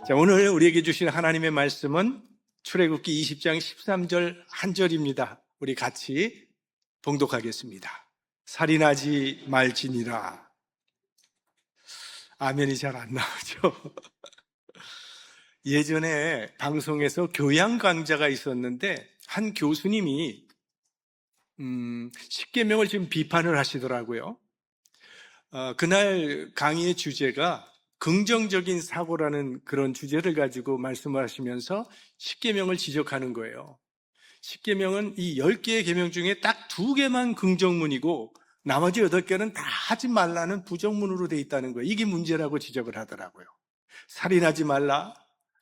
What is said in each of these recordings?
자, 오늘 우리에게 주신 하나님의 말씀은 출애굽기 20장 13절 한 절입니다. 우리 같이 봉독하겠습니다. 살인하지 말지니라. 아멘이 잘 안 나오죠? 예전에 방송에서 교양 강좌가 있었는데 한 교수님이 십계명을 지금 비판을 하시더라고요. 그날 강의의 주제가 긍정적인 사고라는 그런 주제를 가지고 말씀을 하시면서 십계명을 지적하는 거예요. 십계명은 이 10개의 계명 중에 딱 2개만 긍정문이고 나머지 8개는 다 하지 말라는 부정문으로 돼 있다는 거예요. 이게 문제라고 지적을 하더라고요. 살인하지 말라,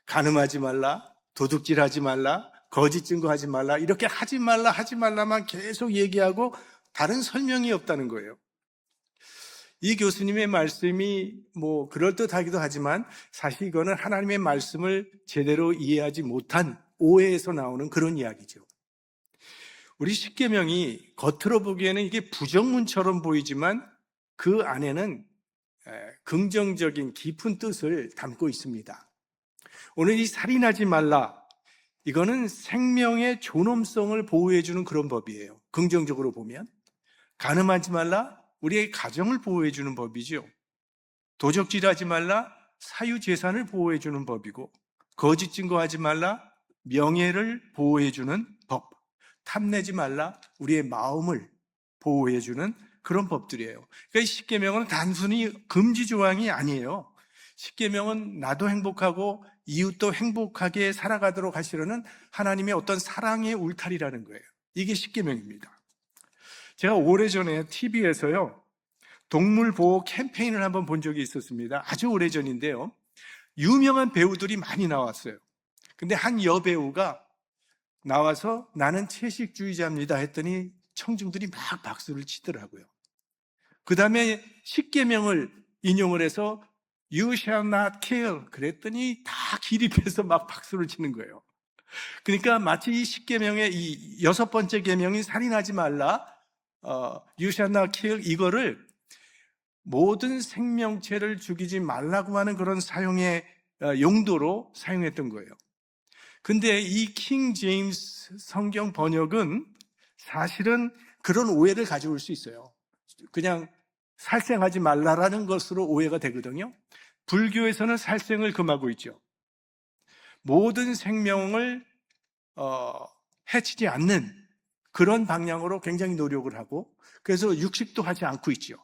간음하지 말라, 도둑질하지 말라, 거짓 증거하지 말라, 이렇게 하지 말라만 계속 얘기하고 다른 설명이 없다는 거예요. 이 교수님의 말씀이 그럴듯하기도 하지만 사실 이거는 하나님의 말씀을 제대로 이해하지 못한 오해에서 나오는 그런 이야기죠. 우리 십계명이 겉으로 보기에는 이게 부정문처럼 보이지만 그 안에는 긍정적인 깊은 뜻을 담고 있습니다. 오늘 이 살인하지 말라, 이거는 생명의 존엄성을 보호해주는 그런 법이에요. 긍정적으로 보면. 간음하지 말라, 우리의 가정을 보호해주는 법이죠. 도적질하지 말라, 사유재산을 보호해주는 법이고, 거짓 증거하지 말라, 명예를 보호해주는 법. 탐내지 말라, 우리의 마음을 보호해주는 그런 법들이에요. 그러니까 이 십계명은 단순히 금지 조항이 아니에요. 십계명은 나도 행복하고 이웃도 행복하게 살아가도록 하시려는 하나님의 어떤 사랑의 울타리라는 거예요. 이게 십계명입니다. 제가 오래전에 TV에서요 동물보호 캠페인을 한번 본 적이 있었습니다. 아주 오래전인데요, 유명한 배우들이 많이 나왔어요. 근데 한 여배우가 나와서 나는 채식주의자입니다 했더니 청중들이 막 박수를 치더라고요. 그 다음에 십계명을 인용을 해서 You shall not kill 그랬더니 다 기립해서 막 박수를 치는 거예요. 그러니까 마치 이 십계명의 이 6번째 계명인 살인하지 말라, You shall not kill, 이거를 모든 생명체를 죽이지 말라고 하는 그런 사용의 용도로 사용했던 거예요. 근데 이 킹 제임스 성경 번역은 사실은 그런 오해를 가져올 수 있어요. 그냥 살생하지 말라라는 것으로 오해가 되거든요. 불교에서는 살생을 금하고 있죠. 모든 생명을 해치지 않는 그런 방향으로 굉장히 노력을 하고, 그래서 육식도 하지 않고 있죠.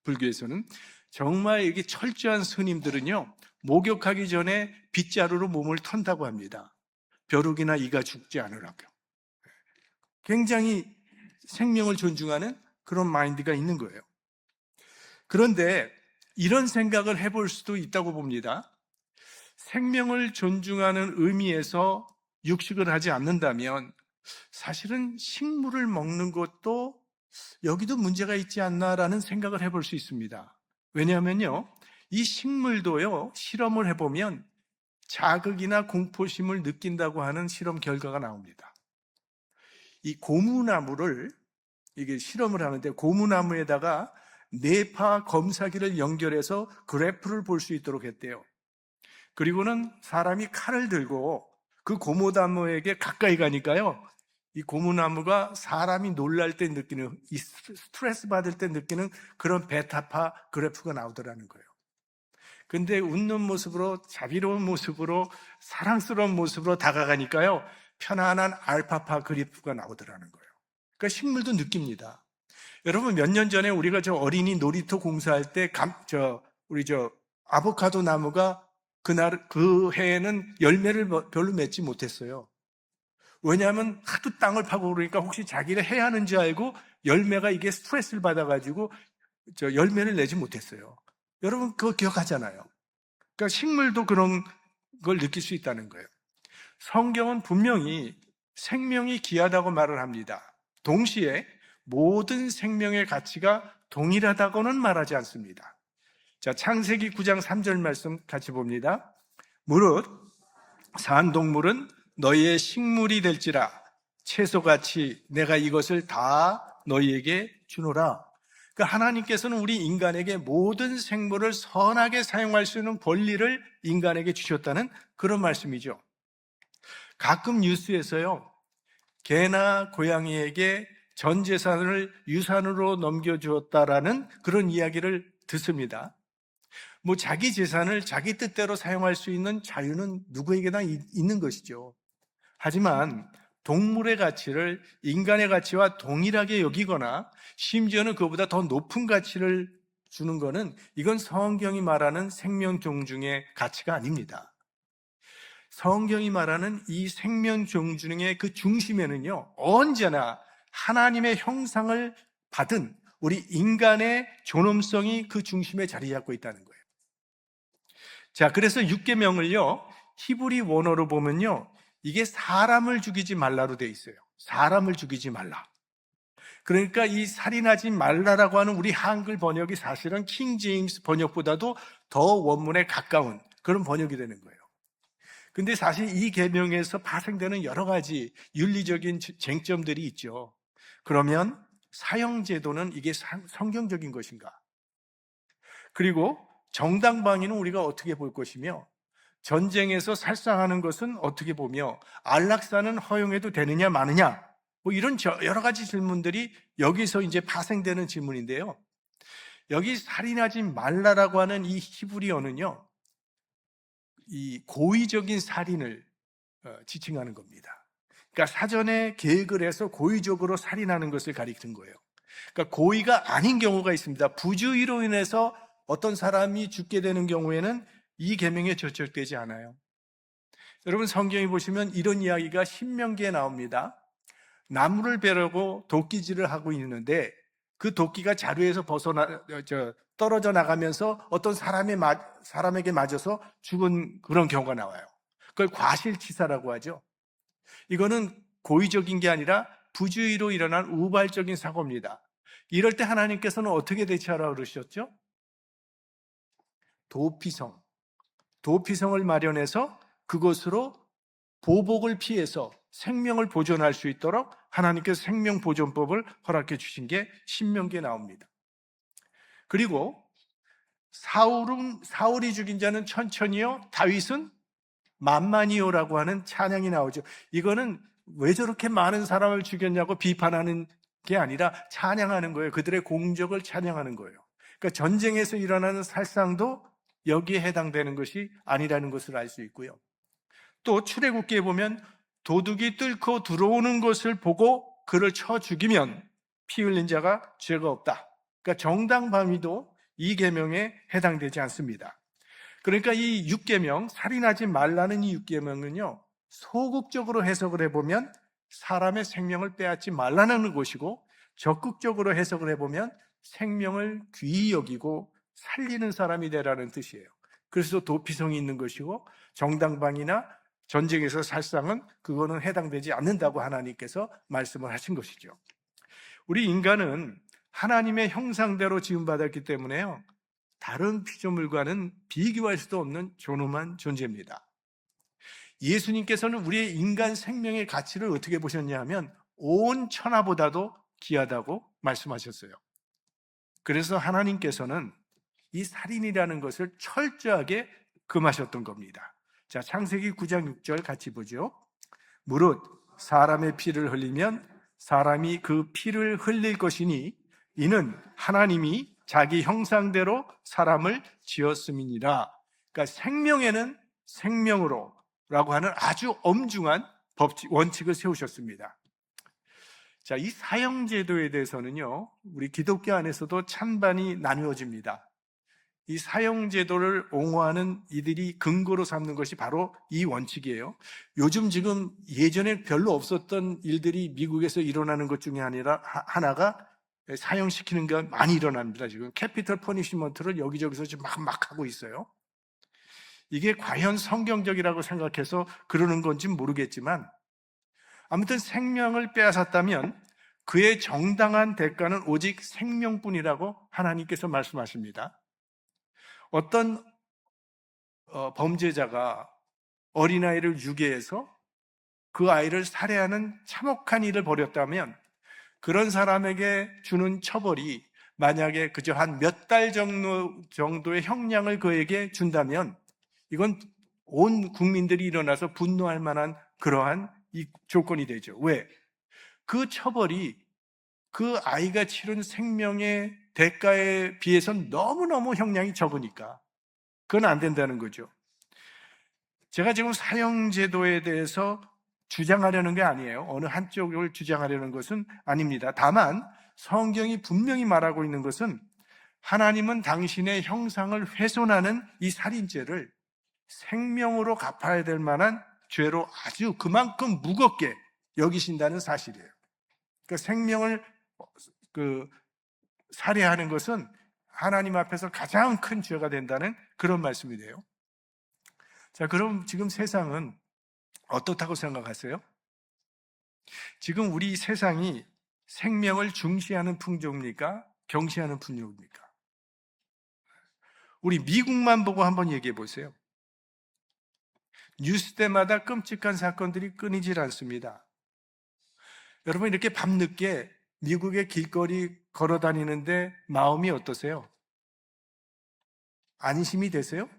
불교에서는 정말 이게 철저한 스님들은요 목욕하기 전에 빗자루로 몸을 턴다고 합니다. 벼룩이나 이가 죽지 않으라고. 굉장히 생명을 존중하는 그런 마인드가 있는 거예요. 그런데 이런 생각을 해볼 수도 있다고 봅니다. 생명을 존중하는 의미에서 육식을 하지 않는다면 사실은 식물을 먹는 것도 여기도 문제가 있지 않나라는 생각을 해볼 수 있습니다. 왜냐하면요, 이 식물도요 실험을 해보면 자극이나 공포심을 느낀다고 하는 실험 결과가 나옵니다. 이 고무나무를 이게 실험을 하는데 고무나무에다가 뇌파 검사기를 연결해서 그래프를 볼 수 있도록 했대요. 그리고는 사람이 칼을 들고 그 고무나무에게 가까이 가니까요, 이 고무나무가 사람이 놀랄 때 느끼는, 이 스트레스 받을 때 느끼는 그런 베타파 그래프가 나오더라는 거예요. 근데 웃는 모습으로, 자비로운 모습으로, 사랑스러운 모습으로 다가가니까요 편안한 알파파 그래프가 나오더라는 거예요. 그러니까 식물도 느낍니다. 여러분, 몇 년 전에 우리가 저 어린이 놀이터 공사할 때 우리 아보카도 나무가 그 해에는 열매를 별로 맺지 못했어요. 왜냐하면 하도 땅을 파고 그러니까 혹시 자기를 해야 하는 줄 알고 열매가 이게 스트레스를 받아가지고 열매를 내지 못했어요. 여러분 그거 기억하잖아요. 그러니까 식물도 그런 걸 느낄 수 있다는 거예요. 성경은 분명히 생명이 귀하다고 말을 합니다. 동시에 모든 생명의 가치가 동일하다고는 말하지 않습니다. 자, 창세기 9장 3절 말씀 같이 봅니다. 무릇 산 동물은 너희의 식물이 될지라 채소같이 내가 이것을 다 너희에게 주노라. 그러니까 하나님께서는 우리 인간에게 모든 생물을 선하게 사용할 수 있는 권리를 인간에게 주셨다는 그런 말씀이죠. 가끔 뉴스에서요, 개나 고양이에게 전 재산을 유산으로 넘겨주었다라는 그런 이야기를 듣습니다. 뭐 자기 재산을 자기 뜻대로 사용할 수 있는 자유는 누구에게나 있는 것이죠. 하지만 동물의 가치를 인간의 가치와 동일하게 여기거나 심지어는 그보다 더 높은 가치를 주는 것은 이건 성경이 말하는 생명 존중의 가치가 아닙니다. 성경이 말하는 이 생명 존중의 그 중심에는요, 언제나 하나님의 형상을 받은 우리 인간의 존엄성이 그 중심에 자리 잡고 있다는 거예요. 자, 그래서 6계명을요, 히브리 원어로 보면요, 이게 사람을 죽이지 말라로 돼 있어요. 사람을 죽이지 말라. 그러니까 이 살인하지 말라라고 하는 우리 한글 번역이 사실은 킹 제임스 번역보다도 더 원문에 가까운 그런 번역이 되는 거예요. 근데 사실 이 계명에서 파생되는 여러 가지 윤리적인 쟁점들이 있죠. 그러면 사형제도는 이게 성경적인 것인가? 그리고 정당방위는 우리가 어떻게 볼 것이며, 전쟁에서 살상하는 것은 어떻게 보며, 안락사는 허용해도 되느냐 마느냐, 뭐 이런 여러 가지 질문들이 여기서 이제 파생되는 질문인데요. 여기 살인하지 말라라고 하는 이 히브리어는요, 이 고의적인 살인을 지칭하는 겁니다. 그러니까 사전에 계획을 해서 고의적으로 살인하는 것을 가리키는 거예요. 그러니까 고의가 아닌 경우가 있습니다. 부주의로 인해서 어떤 사람이 죽게 되는 경우에는 이 계명에 저촉되지 않아요. 여러분 성경에 보시면 이런 이야기가 신명기에 나옵니다. 나무를 베려고 도끼질을 하고 있는데 그 도끼가 자루에서 떨어져 나가면서 어떤 사람에게 맞아서 죽은 그런 경우가 나와요. 그걸 과실치사라고 하죠. 이거는 고의적인 게 아니라 부주의로 일어난 우발적인 사고입니다. 이럴 때 하나님께서는 어떻게 대처하라고 그러셨죠? 도피성을 마련해서 그것으로 보복을 피해서 생명을 보존할 수 있도록 하나님께서 생명보존법을 허락해 주신 게 신명기에 나옵니다. 그리고 사울이 죽인 자는 천천히요, 다윗은 만만히요라고 하는 찬양이 나오죠. 이거는 왜 저렇게 많은 사람을 죽였냐고 비판하는 게 아니라 찬양하는 거예요. 그들의 공적을 찬양하는 거예요. 그러니까 전쟁에서 일어나는 살상도 여기에 해당되는 것이 아니라는 것을 알 수 있고요. 또 출애굽기에 보면 도둑이 뚫고 들어오는 것을 보고 그를 쳐 죽이면 피 흘린 자가 죄가 없다. 그러니까 정당방위도 이 계명에 해당되지 않습니다. 그러니까 이 6계명, 살인하지 말라는 이 6계명은요, 소극적으로 해석을 해보면 사람의 생명을 빼앗지 말라는 것이고, 적극적으로 해석을 해보면 생명을 귀히 여기고 살리는 사람이 되라는 뜻이에요. 그래서 도피성이 있는 것이고, 정당방위나 전쟁에서 살상은 그거는 해당되지 않는다고 하나님께서 말씀을 하신 것이죠. 우리 인간은 하나님의 형상대로 지음받았기 때문에요, 다른 피조물과는 비교할 수도 없는 존엄한 존재입니다. 예수님께서는 우리의 인간 생명의 가치를 어떻게 보셨냐 하면 온 천하보다도 귀하다고 말씀하셨어요. 그래서 하나님께서는 이 살인이라는 것을 철저하게 금하셨던 겁니다. 자, 창세기 9장 6절 같이 보죠. 무릇 사람의 피를 흘리면 사람이 그 피를 흘릴 것이니 이는 하나님이 자기 형상대로 사람을 지었음이니라. 그러니까 생명에는 생명으로 라고 하는 아주 엄중한 원칙을 세우셨습니다. 자, 이 사형제도에 대해서는요, 우리 기독교 안에서도 찬반이 나누어집니다. 이 사형제도를 옹호하는 이들이 근거로 삼는 것이 바로 이 원칙이에요. 요즘 지금 예전에 별로 없었던 일들이 미국에서 일어나는 것 중에 하나가 사형시키는 게 많이 일어납니다. 지금 캐피털 퍼니시먼트를 여기저기서 지금 막 하고 있어요. 이게 과연 성경적이라고 생각해서 그러는 건지 모르겠지만, 아무튼 생명을 빼앗았다면 그의 정당한 대가는 오직 생명뿐이라고 하나님께서 말씀하십니다. 어떤 범죄자가 어린아이를 유괴해서 그 아이를 살해하는 참혹한 일을 벌였다면 그런 사람에게 주는 처벌이 만약에 그저 한 몇 달 정도의 형량을 그에게 준다면 이건 온 국민들이 일어나서 분노할 만한 그러한 이 조건이 되죠. 왜? 그 처벌이 그 아이가 치른 생명의 대가에 비해서는 너무너무 형량이 적으니까 그건 안 된다는 거죠. 제가 지금 사형제도에 대해서 주장하려는 게 아니에요. 어느 한쪽을 주장하려는 것은 아닙니다. 다만 성경이 분명히 말하고 있는 것은 하나님은 당신의 형상을 훼손하는 이 살인죄를 생명으로 갚아야 될 만한 죄로 아주 그만큼 무겁게 여기신다는 사실이에요. 그러니까 생명을 살해하는 것은 하나님 앞에서 가장 큰 죄가 된다는 그런 말씀이 돼요. 자, 그럼 지금 세상은 어떻다고 생각하세요? 지금 우리 세상이 생명을 중시하는 풍조입니까? 경시하는 풍조입니까? 우리 미국만 보고 한번 얘기해 보세요. 뉴스 때마다 끔찍한 사건들이 끊이질 않습니다. 여러분, 이렇게 밤늦게 미국의 길거리 걸어 다니는데 마음이 어떠세요? 안심이 되세요?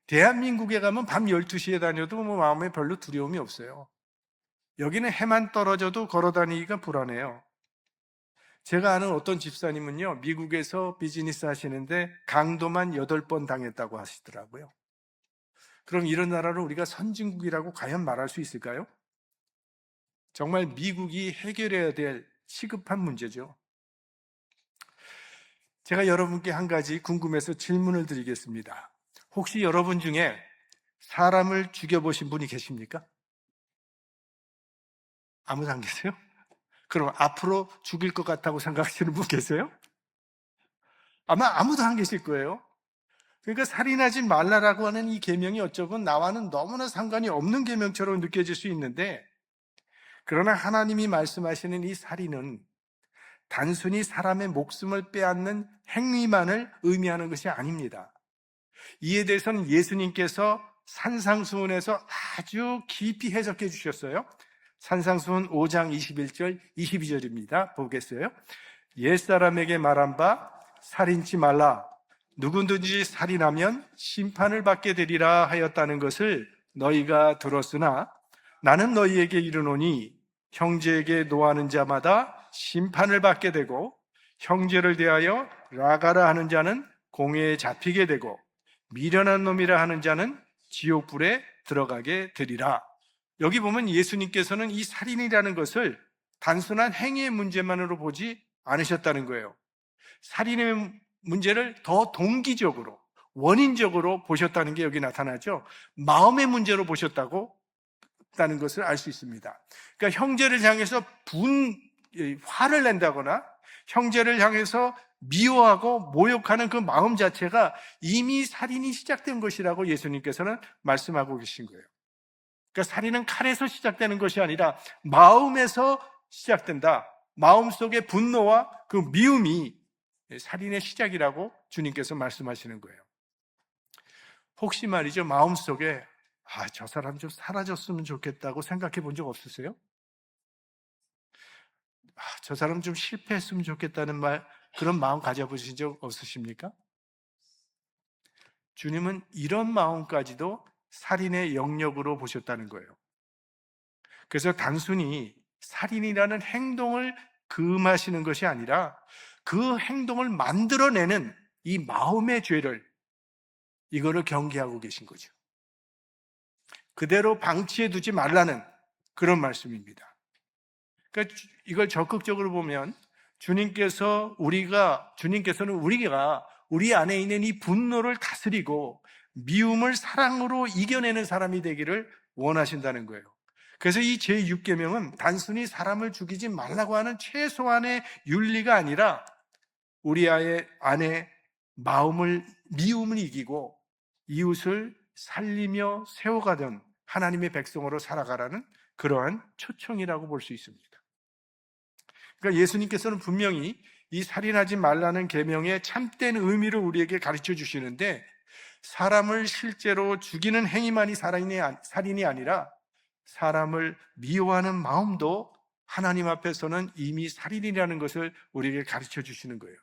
대한민국에 가면 밤 12시에 다녀도 마음에 별로 두려움이 없어요. 여기는 해만 떨어져도 걸어 다니기가 불안해요. 제가 아는 어떤 집사님은요, 미국에서 비즈니스 하시는데 강도만 8번 당했다고 하시더라고요. 그럼 이런 나라를 우리가 선진국이라고 과연 말할 수 있을까요? 정말 미국이 해결해야 될 시급한 문제죠. 제가 여러분께 한 가지 궁금해서 질문을 드리겠습니다. 혹시 여러분 중에 사람을 죽여보신 분이 계십니까? 아무도 안 계세요? 그럼 앞으로 죽일 것 같다고 생각하시는 분 계세요? 아마 아무도 안 계실 거예요. 그러니까 살인하지 말라라고 하는 이 계명이 어쩌면 나와는 너무나 상관이 없는 계명처럼 느껴질 수 있는데, 그러나 하나님이 말씀하시는 이 살인은 단순히 사람의 목숨을 빼앗는 행위만을 의미하는 것이 아닙니다. 이에 대해서는 예수님께서 산상수훈에서 아주 깊이 해석해 주셨어요. 산상수훈 5장 21절 22절입니다. 보겠어요? 옛사람에게 말한 바 살인치 말라. 누구든지 살인하면 심판을 받게 되리라 하였다는 것을 너희가 들었으나 나는 너희에게 이르노니 형제에게 노하는 자마다 심판을 받게 되고 형제를 대하여 라가라 하는 자는 공회에 잡히게 되고 미련한 놈이라 하는 자는 지옥불에 들어가게 되리라. 여기 보면 예수님께서는 이 살인이라는 것을 단순한 행위의 문제만으로 보지 않으셨다는 거예요. 살인의 문제를 더 동기적으로, 원인적으로 보셨다는 게 여기 나타나죠. 마음의 문제로 보셨다는 것을 알 수 있습니다. 그러니까 형제를 향해서 화를 낸다거나 형제를 향해서 미워하고 모욕하는 그 마음 자체가 이미 살인이 시작된 것이라고 예수님께서는 말씀하고 계신 거예요. 그러니까 살인은 칼에서 시작되는 것이 아니라 마음에서 시작된다. 마음속의 분노와 그 미움이 살인의 시작이라고 주님께서 말씀하시는 거예요. 혹시 말이죠, 마음속에 저 사람 좀 사라졌으면 좋겠다고 생각해 본 적 없으세요? 저 사람 좀 실패했으면 좋겠다는 그런 마음 가져보신 적 없으십니까? 주님은 이런 마음까지도 살인의 영역으로 보셨다는 거예요. 그래서 단순히 살인이라는 행동을 금하시는 것이 아니라 그 행동을 만들어내는 이 마음의 죄를, 이거를 경계하고 계신 거죠. 그대로 방치해 두지 말라는 그런 말씀입니다. 그러니까 이걸 적극적으로 보면 주님께서는 우리가 우리 안에 있는 이 분노를 다스리고 미움을 사랑으로 이겨내는 사람이 되기를 원하신다는 거예요. 그래서 이 제6계명은 단순히 사람을 죽이지 말라고 하는 최소한의 윤리가 아니라 우리 안에 미움을 이기고 이웃을 살리며 세워가던 하나님의 백성으로 살아가라는 그러한 초청이라고 볼 수 있습니다. 그러니까 예수님께서는 분명히 이 살인하지 말라는 계명의 참된 의미를 우리에게 가르쳐 주시는데, 사람을 실제로 죽이는 행위만이 살인이 아니라 사람을 미워하는 마음도 하나님 앞에서는 이미 살인이라는 것을 우리에게 가르쳐 주시는 거예요.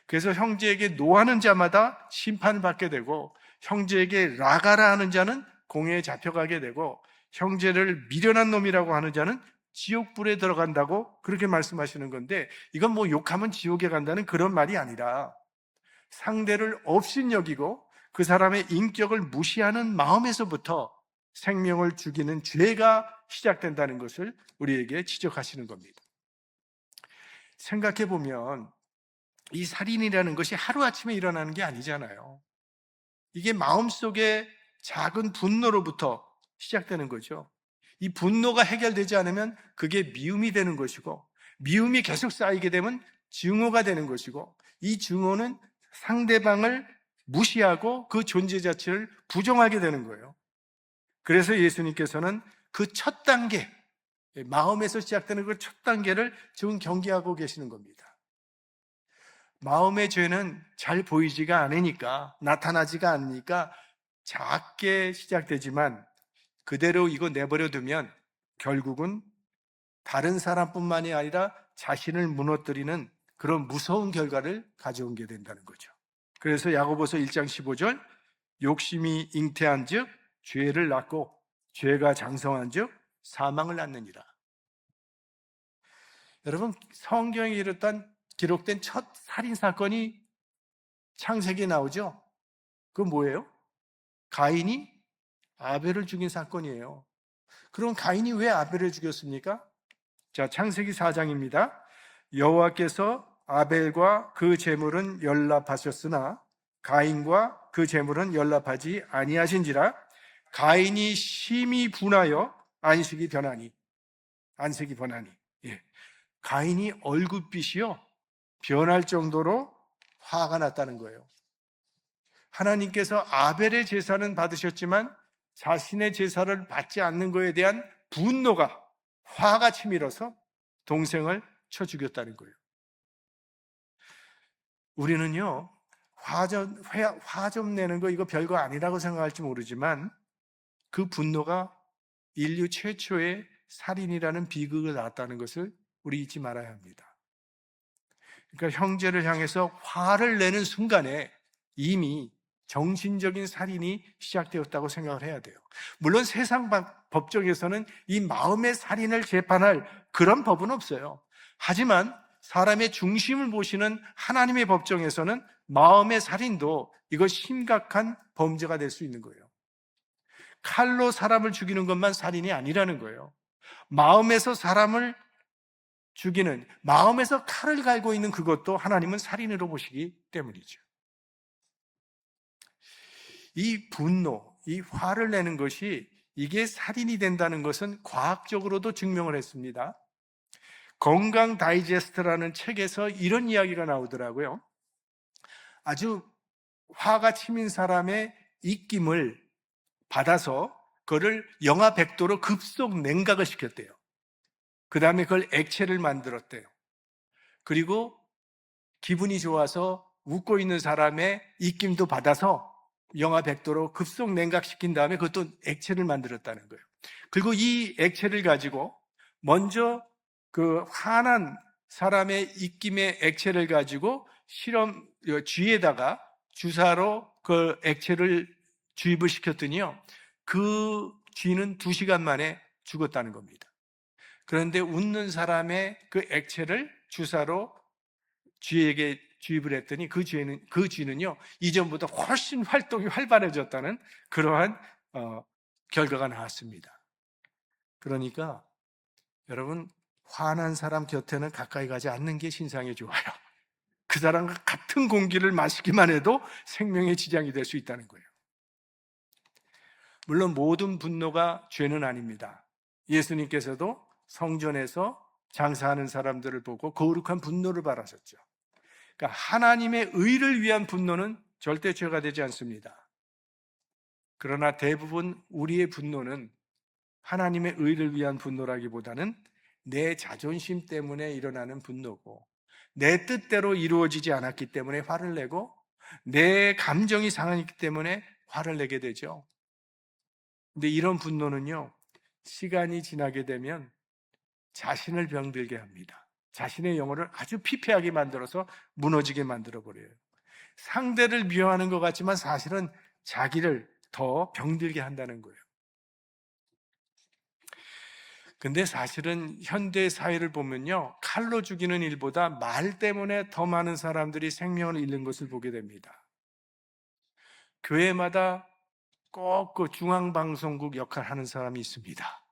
그래서 형제에게 노하는 자마다 심판을 받게 되고, 형제에게 라가라 하는 자는 공회에 잡혀가게 되고, 형제를 미련한 놈이라고 하는 자는 지옥불에 들어간다고 그렇게 말씀하시는 건데, 이건 뭐 욕하면 지옥에 간다는 그런 말이 아니라 상대를 업신여기고 그 사람의 인격을 무시하는 마음에서부터 생명을 죽이는 죄가 시작된다는 것을 우리에게 지적하시는 겁니다. 생각해 보면 이 살인이라는 것이 하루아침에 일어나는 게 아니잖아요. 이게 마음속에 작은 분노로부터 시작되는 거죠. 이 분노가 해결되지 않으면 그게 미움이 되는 것이고, 미움이 계속 쌓이게 되면 증오가 되는 것이고, 이 증오는 상대방을 무시하고 그 존재 자체를 부정하게 되는 거예요. 그래서 예수님께서는 그 첫 단계, 마음에서 시작되는 그 첫 단계를 지금 경계하고 계시는 겁니다. 마음의 죄는 잘 보이지가 않으니까, 나타나지가 않으니까 작게 시작되지만 그대로 이거 내버려 두면 결국은 다른 사람뿐만이 아니라 자신을 무너뜨리는 그런 무서운 결과를 가져오게 된다는 거죠. 그래서 야고보서 1장 15절, 욕심이 잉태한 즉 죄를 낳고 죄가 장성한 즉 사망을 낳느니라. 여러분, 성경에 기록된 첫 살인사건이 창세기에 나오죠? 그건 뭐예요? 가인이 아벨을 죽인 사건이에요. 그럼 가인이 왜 아벨을 죽였습니까? 자, 창세기 4장입니다. 여호와께서 아벨과 그 제물은 연락하셨으나 가인과 그 제물은 연락하지 아니하신지라. 가인이 심히 분하여 안식이 변하니. 예. 가인이 얼굴빛이요 변할 정도로 화가 났다는 거예요. 하나님께서 아벨의 제사는 받으셨지만 자신의 제사를 받지 않는 것에 대한 분노가, 화가 치밀어서 동생을 쳐 죽였다는 거예요. 우리는요, 화 좀 내는 거 이거 별거 아니라고 생각할지 모르지만 그 분노가 인류 최초의 살인이라는 비극을 낳았다는 것을 우리 잊지 말아야 합니다. 그러니까 형제를 향해서 화를 내는 순간에 이미 정신적인 살인이 시작되었다고 생각을 해야 돼요. 물론 세상 법정에서는 이 마음의 살인을 재판할 그런 법은 없어요. 하지만 사람의 중심을 보시는 하나님의 법정에서는 마음의 살인도 이거 심각한 범죄가 될 수 있는 거예요. 칼로 사람을 죽이는 것만 살인이 아니라는 거예요. 마음에서 사람을 죽이는, 마음에서 칼을 갈고 있는 그것도 하나님은 살인으로 보시기 때문이죠. 이 분노, 이 화를 내는 것이 이게 살인이 된다는 것은 과학적으로도 증명을 했습니다. 건강 다이제스트라는 책에서 이런 이야기가 나오더라고요. 아주 화가 치민 사람의 입김을 받아서 그거를 영하 100도로 급속 냉각을 시켰대요. 그 다음에 그걸 액체를 만들었대요. 그리고 기분이 좋아서 웃고 있는 사람의 입김도 받아서 영하 100도로 급속 냉각시킨 다음에 그것도 액체를 만들었다는 거예요. 그리고 이 액체를 가지고 먼저 그 화난 사람의 입김의 액체를 가지고 실험 쥐에다가 주사로 그 액체를 주입을 시켰더니요, 그 쥐는 2시간 만에 죽었다는 겁니다. 그런데 웃는 사람의 그 액체를 주사로 쥐에게 주입을 했더니 그 쥐는요 이전보다 훨씬 활동이 활발해졌다는 그러한 결과가 나왔습니다. 그러니까 여러분, 화난 사람 곁에는 가까이 가지 않는 게 신상에 좋아요. 그 사람과 같은 공기를 마시기만 해도 생명에 지장이 될 수 있다는 거예요. 물론 모든 분노가 죄는 아닙니다. 예수님께서도 성전에서 장사하는 사람들을 보고 거룩한 분노를 바라셨죠. 그러니까 하나님의 의를 위한 분노는 절대 죄가 되지 않습니다. 그러나 대부분 우리의 분노는 하나님의 의를 위한 분노라기보다는 내 자존심 때문에 일어나는 분노고, 내 뜻대로 이루어지지 않았기 때문에 화를 내고, 내 감정이 상하기 때문에 화를 내게 되죠. 근데 이런 분노는요, 시간이 지나게 되면 자신을 병들게 합니다. 자신의 영혼을 아주 피폐하게 만들어서 무너지게 만들어버려요. 상대를 미워하는 것 같지만 사실은 자기를 더 병들게 한다는 거예요. 근데 사실은 현대 사회를 보면요, 칼로 죽이는 일보다 말 때문에 더 많은 사람들이 생명을 잃는 것을 보게 됩니다. 교회마다 꼭 그 중앙방송국 역할을 하는 사람이 있습니다.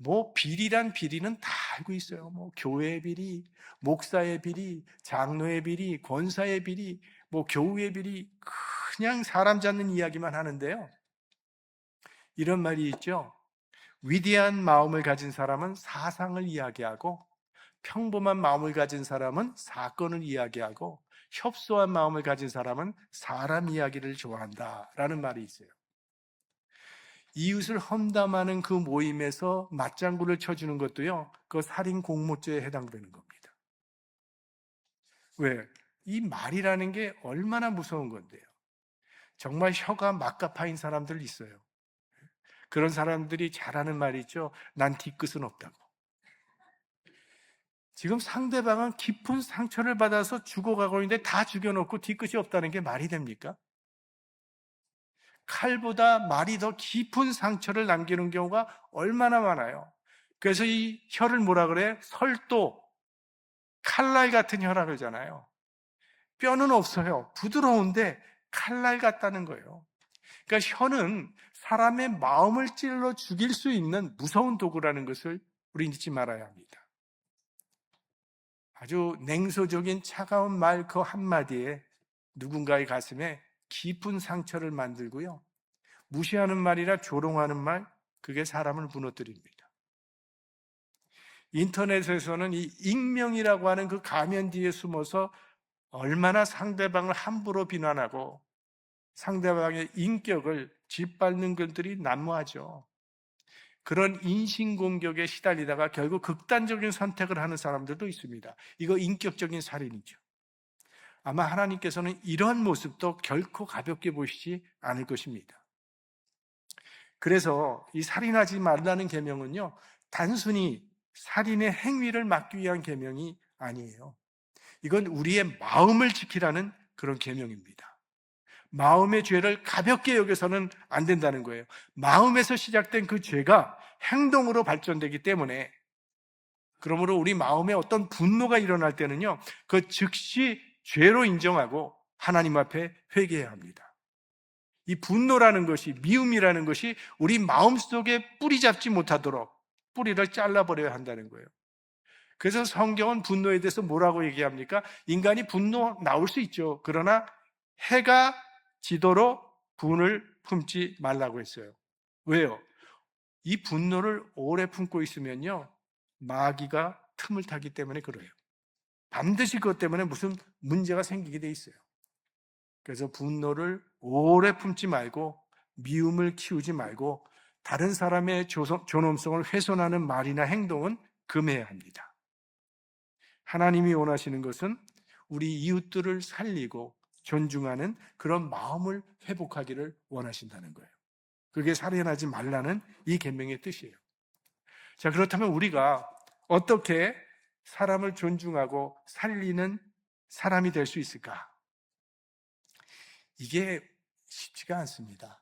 뭐 비리란 비리는 다 알고 있어요. 뭐 교회의 비리, 목사의 비리, 장로의 비리, 권사의 비리, 뭐 교우의 비리, 그냥 사람 잡는 이야기만 하는데요. 이런 말이 있죠. 위대한 마음을 가진 사람은 사상을 이야기하고, 평범한 마음을 가진 사람은 사건을 이야기하고, 협소한 마음을 가진 사람은 사람 이야기를 좋아한다라는 말이 있어요. 이웃을 험담하는 그 모임에서 맞장구를 쳐주는 것도요, 그 살인 공모죄에 해당되는 겁니다. 왜? 이 말이라는 게 얼마나 무서운 건데요. 정말 혀가 막가 파인 사람들 있어요. 그런 사람들이 잘하는 말이 있죠. 난 뒤끝은 없다고. 지금 상대방은 깊은 상처를 받아서 죽어가고 있는데 다 죽여놓고 뒤끝이 없다는 게 말이 됩니까? 칼보다 말이 더 깊은 상처를 남기는 경우가 얼마나 많아요. 그래서 이 혀를 뭐라 그래? 설도, 칼날 같은 혀라 그러잖아요. 뼈는 없어요. 부드러운데 칼날 같다는 거예요. 그러니까 혀는 사람의 마음을 찔러 죽일 수 있는 무서운 도구라는 것을 우리 잊지 말아야 합니다. 아주 냉소적인 차가운 말 그 한마디에 누군가의 가슴에 깊은 상처를 만들고요. 무시하는 말이나 조롱하는 말, 그게 사람을 무너뜨립니다. 인터넷에서는 이 익명이라고 하는 그 가면 뒤에 숨어서 얼마나 상대방을 함부로 비난하고 상대방의 인격을 짓밟는 것들이 난무하죠. 그런 인신공격에 시달리다가 결국 극단적인 선택을 하는 사람들도 있습니다. 이거 인격적인 살인이죠. 아마 하나님께서는 이런 모습도 결코 가볍게 보시지 않을 것입니다. 그래서 이 살인하지 말라는 계명은요, 단순히 살인의 행위를 막기 위한 계명이 아니에요. 이건 우리의 마음을 지키라는 그런 계명입니다. 마음의 죄를 가볍게 여겨서는 안 된다는 거예요. 마음에서 시작된 그 죄가 행동으로 발전되기 때문에, 그러므로 우리 마음에 어떤 분노가 일어날 때는요, 그 즉시 죄로 인정하고 하나님 앞에 회개해야 합니다. 이 분노라는 것이, 미움이라는 것이 우리 마음속에 뿌리 잡지 못하도록 뿌리를 잘라버려야 한다는 거예요. 그래서 성경은 분노에 대해서 뭐라고 얘기합니까? 인간이 분노 나올 수 있죠. 그러나 해가 지도록 분을 품지 말라고 했어요. 왜요? 이 분노를 오래 품고 있으면요, 마귀가 틈을 타기 때문에 그래요. 반드시 그것 때문에 무슨 문제가 생기게 돼 있어요. 그래서 분노를 오래 품지 말고, 미움을 키우지 말고, 다른 사람의 존엄성을 훼손하는 말이나 행동은 금해야 합니다. 하나님이 원하시는 것은 우리 이웃들을 살리고 존중하는 그런 마음을 회복하기를 원하신다는 거예요. 그게 살인하지 말라는 이 계명의 뜻이에요. 자, 그렇다면 우리가 어떻게 사람을 존중하고 살리는 사람이 될 수 있을까? 이게 쉽지가 않습니다.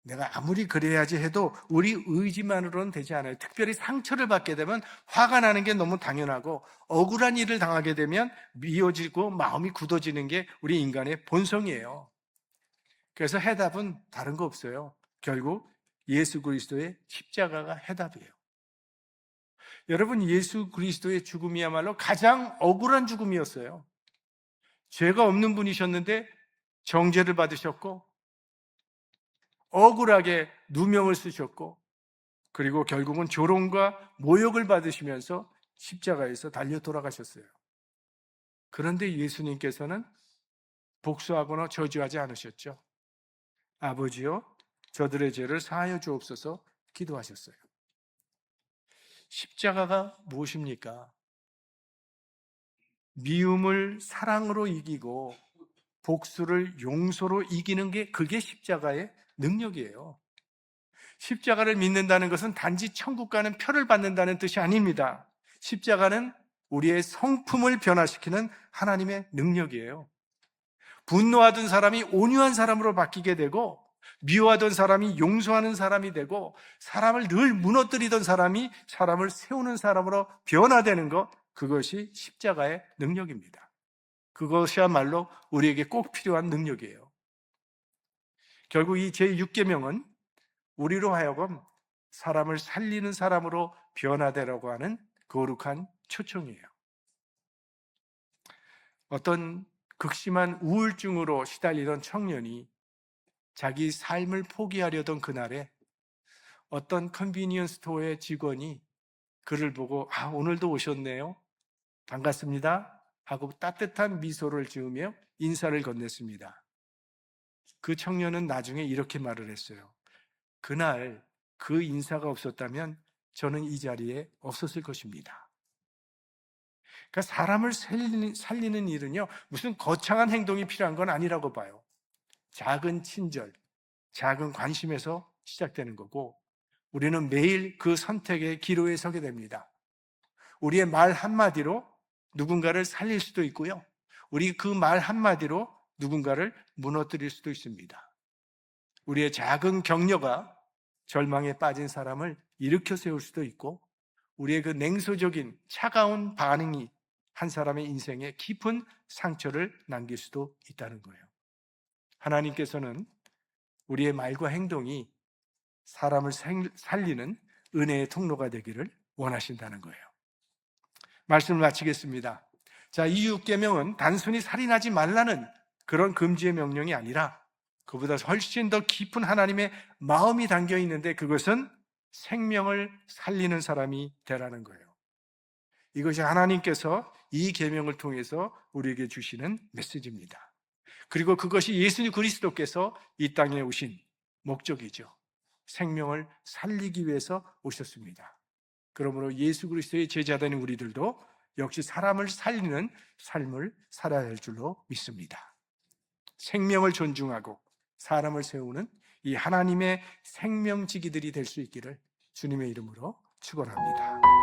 내가 아무리 그래야지 해도 우리 의지만으로는 되지 않아요. 특별히 상처를 받게 되면 화가 나는 게 너무 당연하고, 억울한 일을 당하게 되면 미워지고 마음이 굳어지는 게 우리 인간의 본성이에요. 그래서 해답은 다른 거 없어요. 결국 예수 그리스도의 십자가가 해답이에요. 여러분, 예수 그리스도의 죽음이야말로 가장 억울한 죽음이었어요. 죄가 없는 분이셨는데 정죄를 받으셨고, 억울하게 누명을 쓰셨고, 그리고 결국은 조롱과 모욕을 받으시면서 십자가에서 달려 돌아가셨어요. 그런데 예수님께서는 복수하거나 저주하지 않으셨죠. 아버지요, 저들의 죄를 사하여 주옵소서 기도하셨어요. 십자가가 무엇입니까? 미움을 사랑으로 이기고 복수를 용서로 이기는 게, 그게 십자가의 능력이에요. 십자가를 믿는다는 것은 단지 천국 가는 표를 받는다는 뜻이 아닙니다. 십자가는 우리의 성품을 변화시키는 하나님의 능력이에요. 분노하던 사람이 온유한 사람으로 바뀌게 되고, 미워하던 사람이 용서하는 사람이 되고, 사람을 늘 무너뜨리던 사람이 사람을 세우는 사람으로 변화되는 것, 그것이 십자가의 능력입니다. 그것이야말로 우리에게 꼭 필요한 능력이에요. 결국 이 제6계명은 우리로 하여금 사람을 살리는 사람으로 변화되라고 하는 거룩한 초청이에요. 어떤 극심한 우울증으로 시달리던 청년이 자기 삶을 포기하려던 그날에 어떤 컨비니언스 스토어의 직원이 그를 보고 오늘도 오셨네요. 반갑습니다. 하고 따뜻한 미소를 지으며 인사를 건넸습니다. 그 청년은 나중에 이렇게 말을 했어요. 그날 그 인사가 없었다면 저는 이 자리에 없었을 것입니다. 그러니까 사람을 살리는 일은요, 무슨 거창한 행동이 필요한 건 아니라고 봐요. 작은 친절, 작은 관심에서 시작되는 거고, 우리는 매일 그 선택의 기로에 서게 됩니다. 우리의 말 한마디로 누군가를 살릴 수도 있고요, 우리 그 말 한마디로 누군가를 무너뜨릴 수도 있습니다. 우리의 작은 격려가 절망에 빠진 사람을 일으켜 세울 수도 있고, 우리의 그 냉소적인 차가운 반응이 한 사람의 인생에 깊은 상처를 남길 수도 있다는 거예요. 하나님께서는 우리의 말과 행동이 사람을 살리는 은혜의 통로가 되기를 원하신다는 거예요. 말씀을 마치겠습니다. 자, 이 6계명은 단순히 살인하지 말라는 그런 금지의 명령이 아니라 그보다 훨씬 더 깊은 하나님의 마음이 담겨 있는데, 그것은 생명을 살리는 사람이 되라는 거예요. 이것이 하나님께서 이 계명을 통해서 우리에게 주시는 메시지입니다. 그리고 그것이 예수 그리스도께서 이 땅에 오신 목적이죠. 생명을 살리기 위해서 오셨습니다. 그러므로 예수 그리스도의 제자된 우리들도 역시 사람을 살리는 삶을 살아야 할 줄로 믿습니다. 생명을 존중하고 사람을 세우는 이 하나님의 생명지기들이 될 수 있기를 주님의 이름으로 축원합니다.